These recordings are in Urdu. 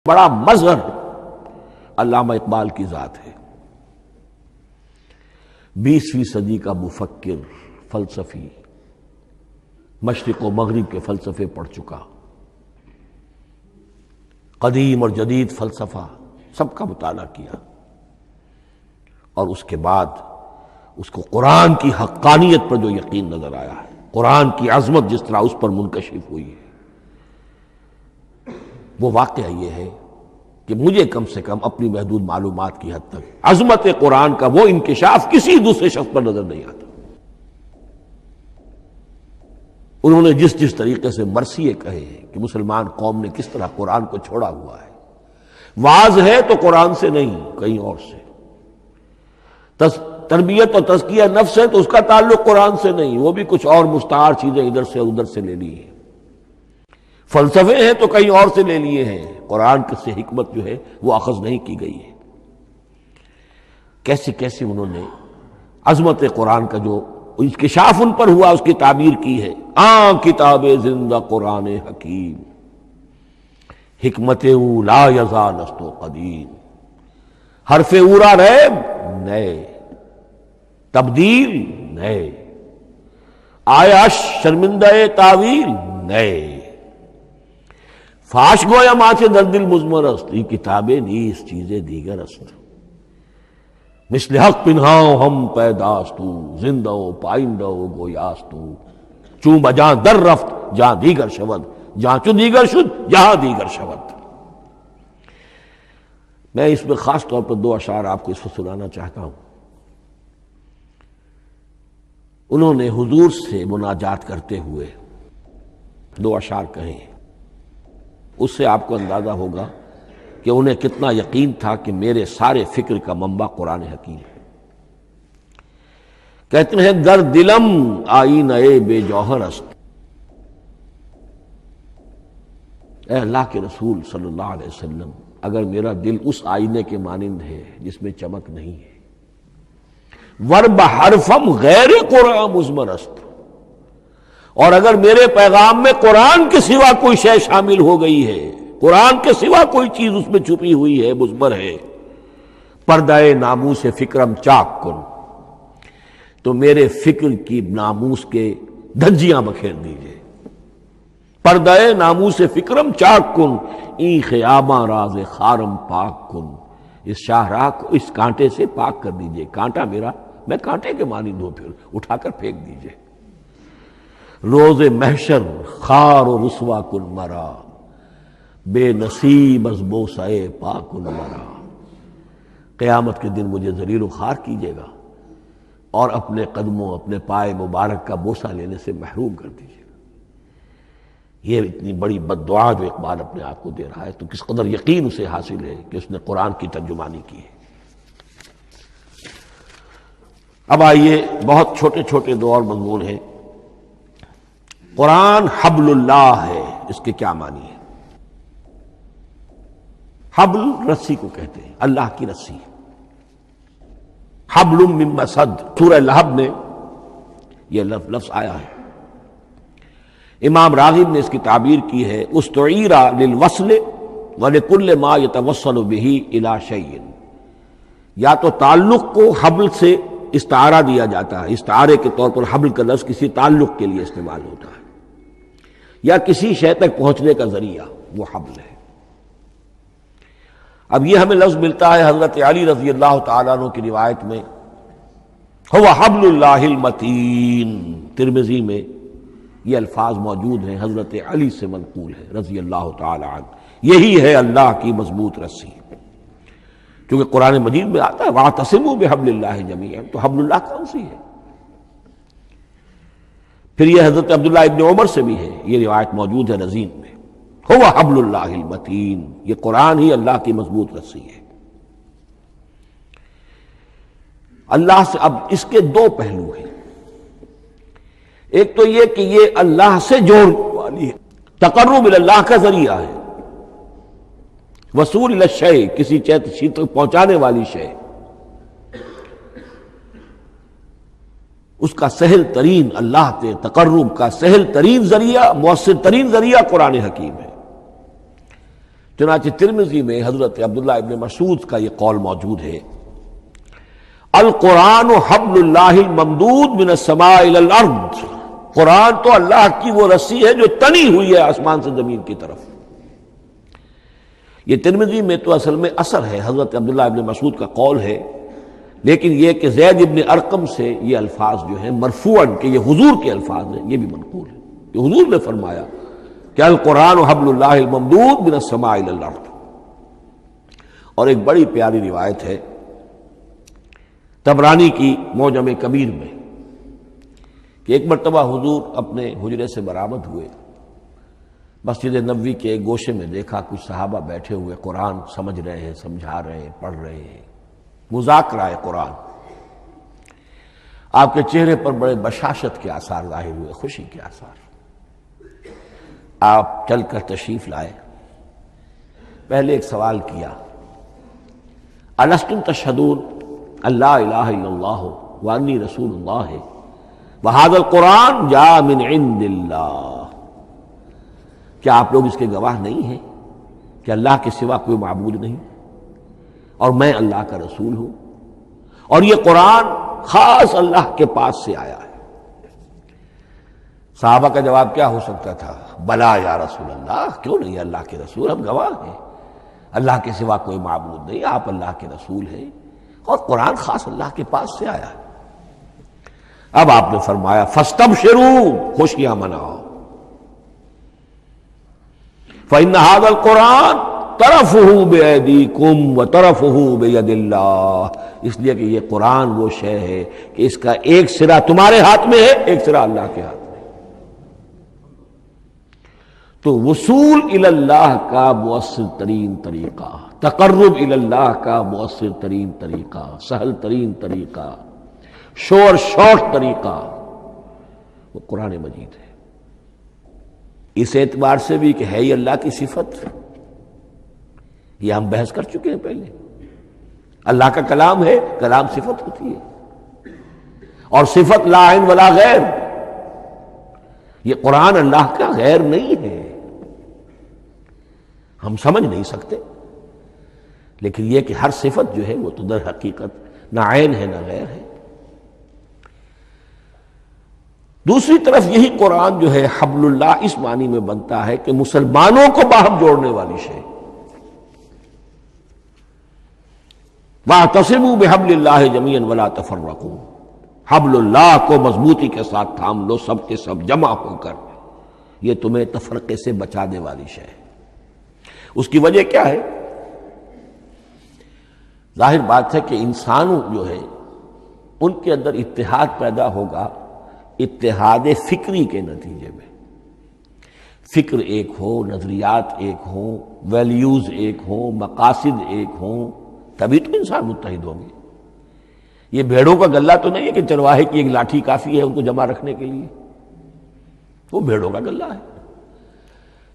بڑا مظہر علامہ اقبال کی ذات ہے۔ 20ویں صدی کا مفکر، فلسفی، مشرق و مغرب کے فلسفے پڑھ چکا، قدیم اور جدید فلسفہ سب کا مطالعہ کیا، اور اس کے بعد اس کو قرآن کی حقانیت پر جو یقین نظر آیا ہے، قرآن کی عظمت جس طرح اس پر منکشف ہوئی ہے، وہ واقعہ یہ ہے کہ مجھے کم سے کم اپنی محدود معلومات کی حد تک عظمت قرآن کا وہ انکشاف کسی دوسرے شخص پر نظر نہیں آتا۔ انہوں نے جس طریقے سے مرثیے کہے ہیں کہ مسلمان قوم نے کس طرح قرآن کو چھوڑا ہوا ہے، واعظ ہے تو قرآن سے نہیں کہیں اور سے، تربیت اور تزکیہ نفس ہے تو اس کا تعلق قرآن سے نہیں، وہ بھی کچھ اور مستعار چیزیں ادھر سے ادھر سے لے لی ہیں، فلسفے ہیں تو کہیں اور سے لے لیے ہیں، قرآن سے حکمت جو ہے وہ اخذ نہیں کی گئی ہے۔ کیسے کیسے انہوں نے عظمت قرآن کا جو انکشاف ان پر ہوا اس کی تعبیر کی ہے۔ کتاب زندہ قرآن حکیم، حکمت او لا یزا نست و قدیم، حرف اورا ریب نئے، تبدیل نئے، آیا شرمندہ تعویل نئے، فاش گویا ماچے در دل مضمر است، یہ کتابیں نیز چیزیں دیگر است، مثل حق پنہاؤ ہم پیداستو، زندہ و پائندہ و گویاستو، چون بجاں در رفت جہاں دیگر شود، جہاں چو دیگر شد جہاں دیگر شود۔ میں اس میں خاص طور پر 2 اشعار آپ کو اس وقت سنانا چاہتا ہوں۔ انہوں نے حضور سے مناجات کرتے ہوئے 2 اشعار کہے، اس سے آپ کو اندازہ ہوگا کہ انہیں کتنا یقین تھا کہ میرے سارے فکر کا منبع قرآن حکیم ہے۔ کہتے ہیں در دلم آئینہ بے جوہر است، اے اللہ کے رسول صلی اللہ علیہ وسلم، اگر میرا دل اس آئینے کے مانند ہے جس میں چمک نہیں ہے، ورب حرفم غیر قرآن مضمر است، اور اگر میرے پیغام میں قرآن کے سوا کوئی شے شامل ہو گئی ہے، قرآن کے سوا کوئی چیز اس میں چھپی ہوئی ہے، مضمر ہے، پردہ ناموس فکرم چاک کن، تو میرے فکر کی ناموس کے دھجیاں بکھیر دیجئے، پردہ ناموس فکرم چاک کن، این خیامہ راز خارم پاک کن، اس شاہراہ کو اس کانٹے سے پاک کر دیجئے، کانٹا میرا، میں کانٹے کے مانند ہوں، پھر اٹھا کر پھینک دیجئے، روز محشر خار و رسوا کن مرا، بے نصیب از بوسہ پاک کن مرا، قیامت کے دن مجھے ذلیل و خوار کیجیے گا اور اپنے قدموں، اپنے پائے مبارک کا بوسہ لینے سے محروم کر دیجیے گا۔ یہ اتنی بڑی بد دعا جو اقبال اپنے آپ کو دے رہا ہے، تو کس قدر یقین اسے حاصل ہے کہ اس نے قرآن کی ترجمانی کی ہے۔ اب آئیے، بہت چھوٹے چھوٹے 2 اور مضمون ہیں۔ قرآن حبل اللہ ہے، اس کے کیا معنی ہے؟ حبل رسی کو کہتے ہیں، اللہ کی رسی، حبل من مسد، سورہ لہب میں یہ لفظ آیا ہے۔ امام راغب نے اس کی تعبیر کی ہے، استعیر للوصل ولکل ما یتوصل به الی شیء، یا تو تعلق کو حبل سے استعارہ دیا جاتا ہے، استعارے کے طور پر حبل کا لفظ کسی تعلق کے لیے استعمال ہوتا ہے، یا کسی شے تک پہنچنے کا ذریعہ، وہ حبل ہے۔ اب یہ ہمیں لفظ ملتا ہے حضرت علی رضی اللہ تعالیٰ عنہ کی روایت میں، هو حبل اللہ المتین، ترمذی میں یہ الفاظ موجود ہیں، حضرت علی سے منقول ہے رضی اللہ تعالیٰ عنہ، یہی ہے اللہ کی مضبوط رسی، کیونکہ قرآن مجید میں آتا ہے وَاعْتَصِمُوا بِحَبْلِ اللَّهِ جَمِيعًا، تو حبل اللہ کون سی ہے؟ پھر یہ حضرت عبداللہ ابن عمر سے بھی ہے، یہ روایت موجود ہے رزین میں، هو حبل اللہ المتین، یہ قرآن ہی اللہ کی مضبوط رسی ہے۔ اللہ سے اب اس کے 2 پہلو ہیں، ایک تو یہ کہ یہ اللہ سے جوڑنے والی ہے، تقرب اللہ کا ذریعہ ہے، وصول الی الشیء، کسی چیز تک پہنچانے والی شے، اس کا سہل ترین، اللہ کے تقرب کا سہل ترین ذریعہ، مؤثر ترین ذریعہ قرآن حکیم ہے۔ چنانچہ ترمذی میں حضرت عبداللہ ابن مسعود کا یہ قول موجود ہے، القرآن حبل اللہ الممدود من السماء الی الارض، قرآن تو اللہ کی وہ رسی ہے جو تنی ہوئی ہے آسمان سے زمین کی طرف۔ یہ ترمذی میں تو اصل میں اثر ہے، حضرت عبداللہ ابن مسعود کا قول ہے، لیکن یہ کہ زید ابن ارقم سے یہ الفاظ جو ہیں مرفوعاً کہ یہ حضور کے الفاظ ہیں، یہ بھی منقول ہے کہ حضور نے فرمایا کہ القرآن حبل اللہ الممدود من السماء الی الارض۔ اور ایک بڑی پیاری روایت ہے طبرانی کی معجم کبیر میں کہ ایک مرتبہ حضور اپنے حجرے سے برآمد ہوئے، مسجد نبوی کے ایک گوشے میں دیکھا کچھ صحابہ بیٹھے ہوئے قرآن سمجھ رہے ہیں، سمجھا رہے ہیں، پڑھ رہے ہیں، مذاکرہ ہے قرآن۔ آپ کے چہرے پر بڑے بشاشت کے آثار ظاہر ہوئے، خوشی کے آثار۔ آپ چل کر تشریف لائے، پہلے ایک سوال کیا، الستم تشہدون اللہ الہ الا اللہ وانی رسول اللہ وہذا القرآن جاء من عند اللہ، کیا آپ لوگ اس کے گواہ نہیں ہیں کہ اللہ کے سوا کوئی معبود نہیں اور میں اللہ کا رسول ہوں، اور یہ قرآن خاص اللہ کے پاس سے آیا ہے؟ صحابہ کا جواب کیا ہو سکتا تھا؟ بلا یا رسول اللہ، کیوں نہیں اللہ کے رسول، ہم گواہ ہیں، اللہ کے سوا کوئی معبود نہیں، آپ اللہ کے رسول ہیں اور قرآن خاص اللہ کے پاس سے آیا ہے۔ اب آپ نے فرمایا فاستبشروا، خوشیاں مناؤ، فإن هذا القرآن طرفه بأيديكم وطرفه بيد اللہ، اس لیے کہ یہ قرآن وہ شے ہے کہ اس کا ایک سرا تمہارے ہاتھ میں ہے، ایک سرا اللہ کے ہاتھ میں۔ تو وصول الی اللہ کا مؤثر ترین طریقہ، تقرب الی اللہ کا مؤثر ترین طریقہ، سہل ترین طریقہ، شور شارٹ طریقہ وہ قرآن مجید ہے۔ اس اعتبار سے بھی کہ ہے ہی اللہ کی صفت، یہ ہم بحث کر چکے ہیں پہلے، اللہ کا کلام ہے، کلام صفت ہوتی ہے، اور صفت لا عین ولا غیر، یہ قرآن اللہ کا غیر نہیں ہے، ہم سمجھ نہیں سکتے، لیکن یہ کہ ہر صفت جو ہے وہ تو در حقیقت نہ عین ہے نہ غیر ہے۔ دوسری طرف یہی قرآن جو ہے حبل اللہ اس معنی میں بنتا ہے کہ مسلمانوں کو باہم جوڑنے والی شے، وَاعْتَصِمُوا بِحَبْلِ اللَّهِ جَمِيعًا وَلَا تَفَرَّقُوا، حبل اللہ کو مضبوطی کے ساتھ تھام لو، سب کے سب جمع ہو کر، یہ تمہیں تفرقے سے بچانے والی شے ہے۔ اس کی وجہ کیا ہے؟ ظاہر بات ہے کہ انسانوں جو ہے ان کے اندر اتحاد پیدا ہوگا اتحاد فکری کے نتیجے میں، فکر ایک ہو، نظریات ایک ہوں، ویلیوز ایک ہوں، مقاصد ایک ہوں، تبھی تو انسان متحد ہوں گے۔ یہ بھیڑوں کا غلہ تو نہیں ہے کہ چرواہے کی ایک لاٹھی کافی ہے ان کو جمع رکھنے کے لیے، وہ بھیڑوں کا غلہ ہے۔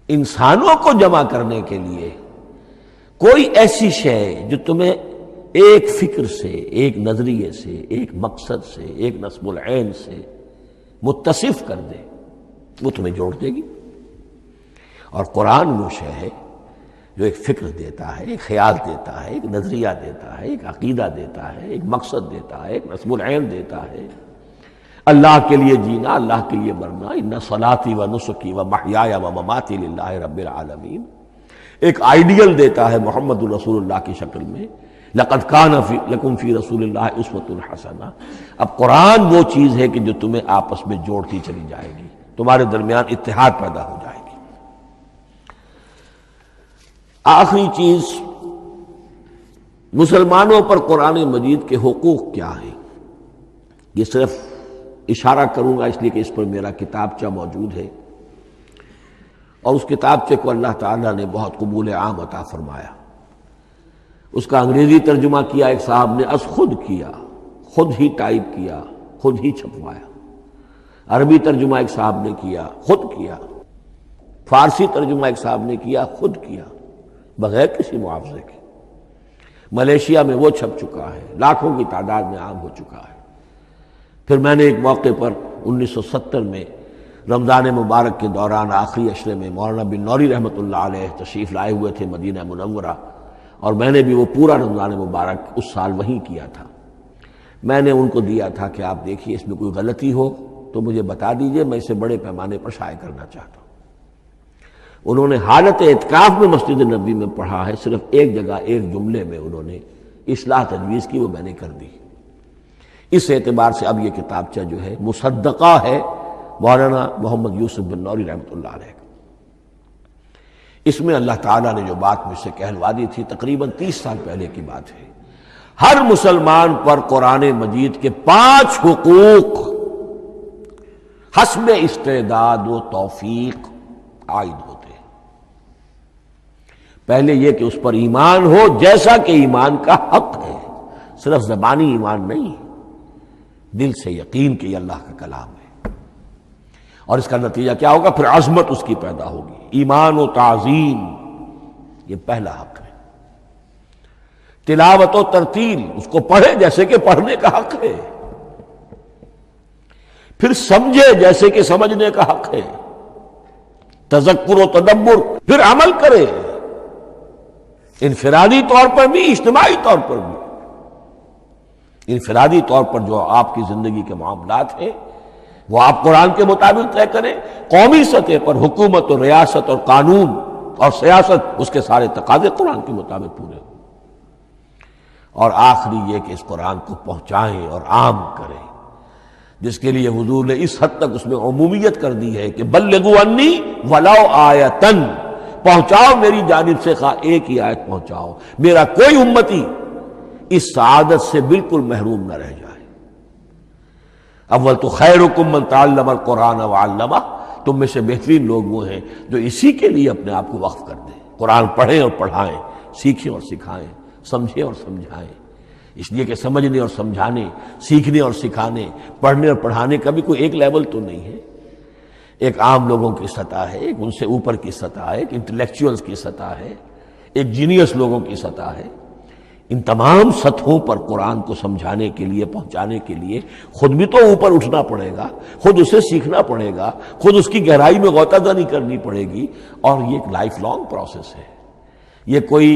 انسانوں کو جمع کرنے کے لیے کوئی ایسی شے جو تمہیں ایک فکر سے، ایک نظریے سے، ایک مقصد سے، ایک نصب العین سے متصف کر دے، وہ تمہیں جوڑ دے گی۔ اور قرآن وہ شے ہے جو ایک فکر دیتا ہے، ایک خیال دیتا ہے، ایک نظریہ دیتا ہے، ایک عقیدہ دیتا ہے، ایک مقصد دیتا ہے، ایک نصب العین دیتا ہے، اللہ کے لیے جینا، اللہ کے لیے مرنا، ان صلاتی و نسکی و محیایا و مماتی للہ رب العالمین، ایک آئیڈیل دیتا ہے محمد الرسول اللہ کی شکل میں، لقد کان لکم فی رسول اللہ اسوۃ حسنہ۔ اب قرآن وہ چیز ہے کہ جو تمہیں آپس میں جوڑتی چلی جائے گی، تمہارے درمیان اتحاد پیدا ہو جائے گی۔ آخری چیز، مسلمانوں پر قرآن مجید کے حقوق کیا ہیں؟ یہ صرف اشارہ کروں گا اس لیے کہ اس پر میرا کتابچہ موجود ہے، اور اس کتابچے کو اللہ تعالیٰ نے بہت قبول عام عطا فرمایا۔ اس کا انگریزی ترجمہ کیا ایک صاحب نے، از خود کیا، خود ہی ٹائپ کیا، خود ہی چھپوایا۔ عربی ترجمہ ایک صاحب نے کیا، خود کیا۔ فارسی ترجمہ ایک صاحب نے کیا، خود کیا، بغیر کسی معاوضے کے۔ ملیشیا میں وہ چھپ چکا ہے، لاکھوں کی تعداد میں عام ہو چکا ہے۔ پھر میں نے ایک موقع پر 1970 میں رمضان مبارک کے دوران آخری اشرے میں مولانا بن نوری رحمۃ اللہ علیہ تشریف لائے ہوئے تھے مدینہ منورہ، اور میں نے بھی وہ پورا رمضان مبارک اس سال وہیں کیا تھا۔ میں نے ان کو دیا تھا کہ آپ دیکھیے اس میں کوئی غلطی ہو تو مجھے بتا دیجئے، میں اسے بڑے پیمانے پر شائع کرنا چاہتا ہوں۔ انہوں نے حالت اعتکاف میں مسجد نبوی میں پڑھا ہے، صرف ایک جگہ ایک جملے میں انہوں نے اصلاح تجویز کی، وہ میں نے کر دی۔ اس اعتبار سے اب یہ کتابچہ جو ہے مصدقہ ہے مولانا محمد یوسف بن نوری رحمۃ اللہ علیہ کا۔ اس میں اللہ تعالیٰ نے جو بات مجھ سے کہلوا دی تھی تقریباً 30 سال پہلے کی بات ہے، ہر مسلمان پر قرآن مجید کے 5 حقوق حسب استعداد و توفیق عائد ہوتے ہیں۔ پہلے یہ کہ اس پر ایمان ہو جیسا کہ ایمان کا حق ہے، صرف زبانی ایمان نہیں، دل سے یقین کہ یہ اللہ کا کلام ہے۔ اور اس کا نتیجہ کیا ہوگا؟ پھر عظمت اس کی پیدا ہوگی، ایمان و تعظیم، یہ پہلا حق ہے۔ تلاوت و ترتیل، اس کو پڑھے جیسے کہ پڑھنے کا حق ہے، پھر سمجھے جیسے کہ سمجھنے کا حق ہے، تذکر و تدبر، پھر عمل کرے، انفرادی طور پر بھی اجتماعی طور پر بھی۔ انفرادی طور پر جو آپ کی زندگی کے معاملات ہیں وہ آپ قرآن کے مطابق طے کریں، قومی سطح پر حکومت اور ریاست اور قانون اور سیاست اس کے سارے تقاضے قرآن کے مطابق پورے ہوں، اور آخری یہ کہ اس قرآن کو پہنچائیں اور عام کریں، جس کے لیے حضور نے اس حد تک اس میں عمومیت کر دی ہے کہ بلغوا انی ولو آیۃ، پہنچاؤ میری جانب سے خواہ ایک ہی آیت پہنچاؤ، میرا کوئی امتی اس سعادت سے بالکل محروم نہ رہ جائے۔ اول تو خیرکم من تعلم القرآن وعلمہ، تم میں سے بہترین لوگ وہ ہیں جو اسی کے لیے اپنے آپ کو وقف کر دیں، قرآن پڑھیں اور پڑھائیں، سیکھیں اور سکھائیں، سمجھیں اور سمجھائیں۔ اس لیے کہ سمجھنے اور سمجھانے، سیکھنے اور سکھانے، پڑھنے اور پڑھانے کا بھی کوئی ایک لیول تو نہیں ہے، ایک عام لوگوں کی سطح ہے، ایک ان سے اوپر کی سطح ہے، ایک انٹلیکچوئلز کی سطح ہے، ایک جینیس لوگوں کی سطح ہے۔ ان تمام سطحوں پر قرآن کو سمجھانے کے لیے، پہنچانے کے لیے خود بھی تو اوپر اٹھنا پڑے گا، خود اسے سیکھنا پڑے گا، خود اس کی گہرائی میں غوطہ زنی کرنی پڑے گی، اور یہ ایک لائف لانگ پروسیس ہے، یہ کوئی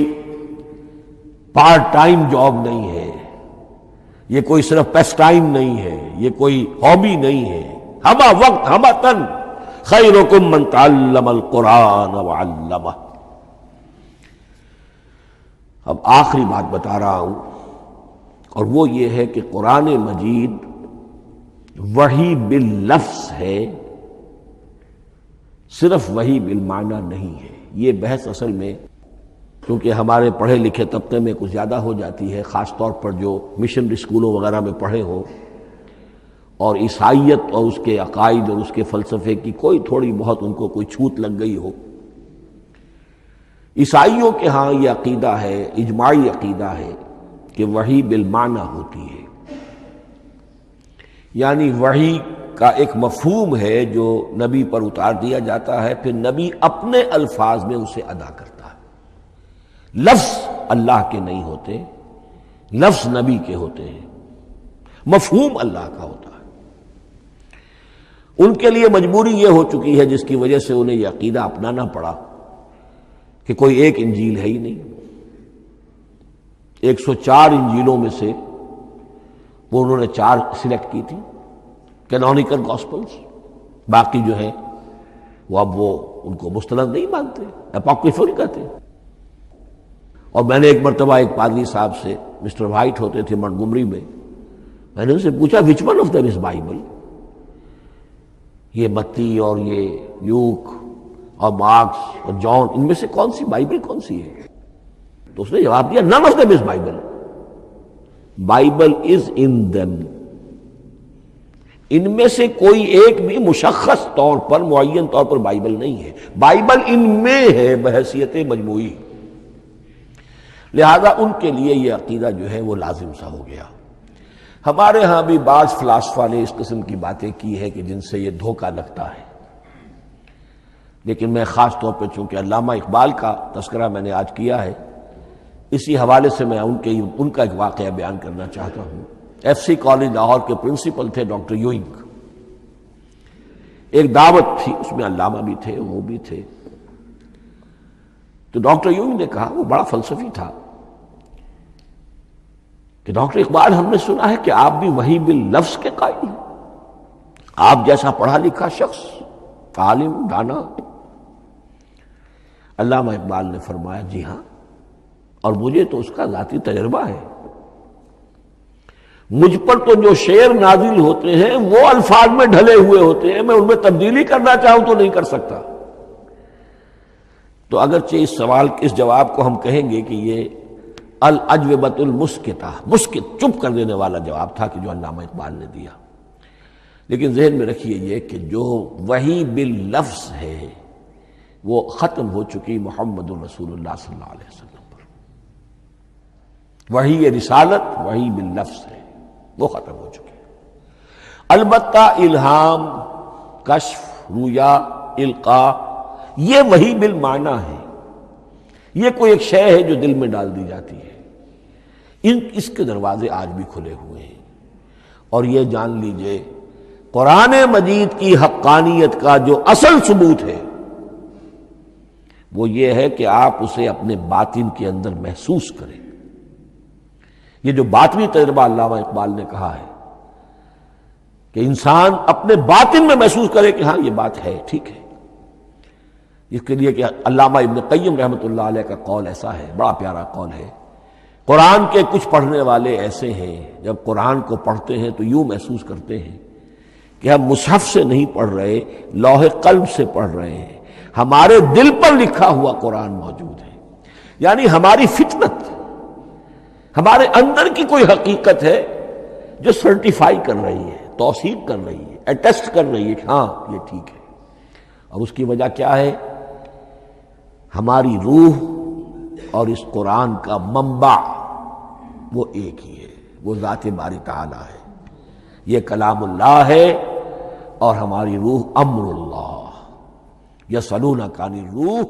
پارٹ ٹائم جاب نہیں ہے، یہ کوئی صرف پیس ٹائم نہیں ہے، یہ کوئی ہابی نہیں ہے، ہمہ وقت ہمہ تن، خیرکم من تعلم القرآن وعلمہ۔ اب آخری بات بتا رہا ہوں، اور وہ یہ ہے کہ قرآن مجید وحی باللفظ ہے، صرف وحی بالمعنی نہیں ہے۔ یہ بحث اصل میں کیونکہ ہمارے پڑھے لکھے طبقے میں کچھ زیادہ ہو جاتی ہے، خاص طور پر جو مشنری اسکولوں وغیرہ میں پڑھے ہوں اور عیسائیت اور اس کے عقائد اور اس کے فلسفے کی کوئی تھوڑی بہت ان کو کوئی چھوت لگ گئی ہو۔ عیسائیوں کے ہاں یہ عقیدہ ہے، اجماعی عقیدہ ہے کہ وحی بالمعنی ہوتی ہے، یعنی وحی کا ایک مفہوم ہے جو نبی پر اتار دیا جاتا ہے، پھر نبی اپنے الفاظ میں اسے ادا کرتا ہے۔ لفظ اللہ کے نہیں ہوتے، لفظ نبی کے ہوتے ہیں، مفہوم اللہ کا ہوتا ہے۔ ان کے لیے مجبوری یہ ہو چکی ہے جس کی وجہ سے انہیں یہ عقیدہ اپنانا پڑا کہ کوئی ایک انجیل ہے ہی نہیں، 104 انجیلوں میں سے وہ انہوں نے 4 سلیکٹ کی تھی کینونیکل گاسپلز، باقی جو ہیں وہ اب وہ ان کو مستند نہیں مانتے، اپوکریفل کہتے ہیں۔ اور میں نے ایک مرتبہ ایک پادری صاحب سے، مسٹر وائٹ ہوتے تھے منٹگومری میں نے ان سے پوچھا which one of them is Bible؟ یہ متی اور یہ لیوک اور مارکس اور جان، ان میں سے کون سی بائبل کون سی ہے؟ تو اس نے جواب دیا none of them is Bible. Bible is in them. ان میں سے کوئی ایک بھی مشخص طور پر، معین طور پر بائبل نہیں ہے، بائبل ان میں ہے بحیثیت مجموعی۔ لہذا ان کے لیے یہ عقیدہ جو ہے وہ لازم سا ہو گیا۔ ہمارے ہاں بھی بعض فلاسفہ نے اس قسم کی باتیں کی ہے کہ جن سے یہ دھوکہ لگتا ہے، لیکن میں خاص طور پہ چونکہ علامہ اقبال کا تذکرہ میں نے آج کیا ہے، اسی حوالے سے میں ان کا ایک واقعہ بیان کرنا چاہتا ہوں۔ ایف سی کالج لاہور کے پرنسپل تھے ڈاکٹر یوئنگ۔ ایک دعوت تھی، اس میں علامہ بھی تھے، وہ بھی تھے. تو ڈاکٹر یونگ نے کہا، وہ بڑا فلسفی تھا، کہ ڈاکٹر اقبال ہم نے سنا ہے کہ آپ بھی وحی باللفظ کے قائل ہیں، آپ جیسا پڑھا لکھا شخص، عالم دانا. علامہ اقبال نے فرمایا جی ہاں، اور مجھے تو اس کا ذاتی تجربہ ہے. مجھ پر تو جو شعر نازل ہوتے ہیں وہ الفاظ میں ڈھلے ہوئے ہوتے ہیں، میں ان میں تبدیلی کرنا چاہوں تو نہیں کر سکتا. تو اگرچہ اس سوال اس جواب کو ہم کہیں گے کہ یہ الاجوبۃ المسکتہ، مسکت چپ کر دینے والا جواب تھا کہ جو علامہ اقبال نے دیا، لیکن ذہن میں رکھیے یہ کہ جو وحی باللفظ ہے وہ ختم ہو چکی محمد رسول اللہ صلی اللہ علیہ وسلم پر. وحی رسالت وحی باللفظ ہے، وہ ختم ہو چکی. البتہ الہام، کشف، رویا، القاء، یہ وحی بالمعنی ہے. یہ کوئی ایک شے ہے جو دل میں ڈال دی جاتی ہے. اس کے دروازے آج بھی کھلے ہوئے ہیں. اور یہ جان لیجئے قرآن مجید کی حقانیت کا جو اصل ثبوت ہے وہ یہ ہے کہ آپ اسے اپنے باطن کے اندر محسوس کریں. یہ جو باطنی تجربہ علامہ اقبال نے کہا ہے کہ انسان اپنے باطن میں محسوس کرے کہ ہاں یہ بات ہے، ٹھیک ہے. اس کے لیے کہ علامہ ابن قیم رحمۃ اللہ علیہ کا قول ایسا ہے، بڑا پیارا قول ہے. قرآن کے کچھ پڑھنے والے ایسے ہیں جب قرآن کو پڑھتے ہیں تو یوں محسوس کرتے ہیں کہ ہم مصحف سے نہیں پڑھ رہے، لوح قلب سے پڑھ رہے ہیں، ہمارے دل پر لکھا ہوا قرآن موجود ہے. یعنی ہماری فطرت، ہمارے اندر کی کوئی حقیقت ہے جو سرٹیفائی کر رہی ہے، توثیق کر رہی ہے، اٹیسٹ کر رہی ہے کہ ہاں یہ ٹھیک ہے. اور اس کی وجہ کیا ہے؟ ہماری روح اور اس قرآن کا منبع وہ ایک ہی ہے، وہ ذات باری تعالی ہے. یہ کلام اللہ ہے اور ہماری روح امر اللہ. یسألونک عن الروح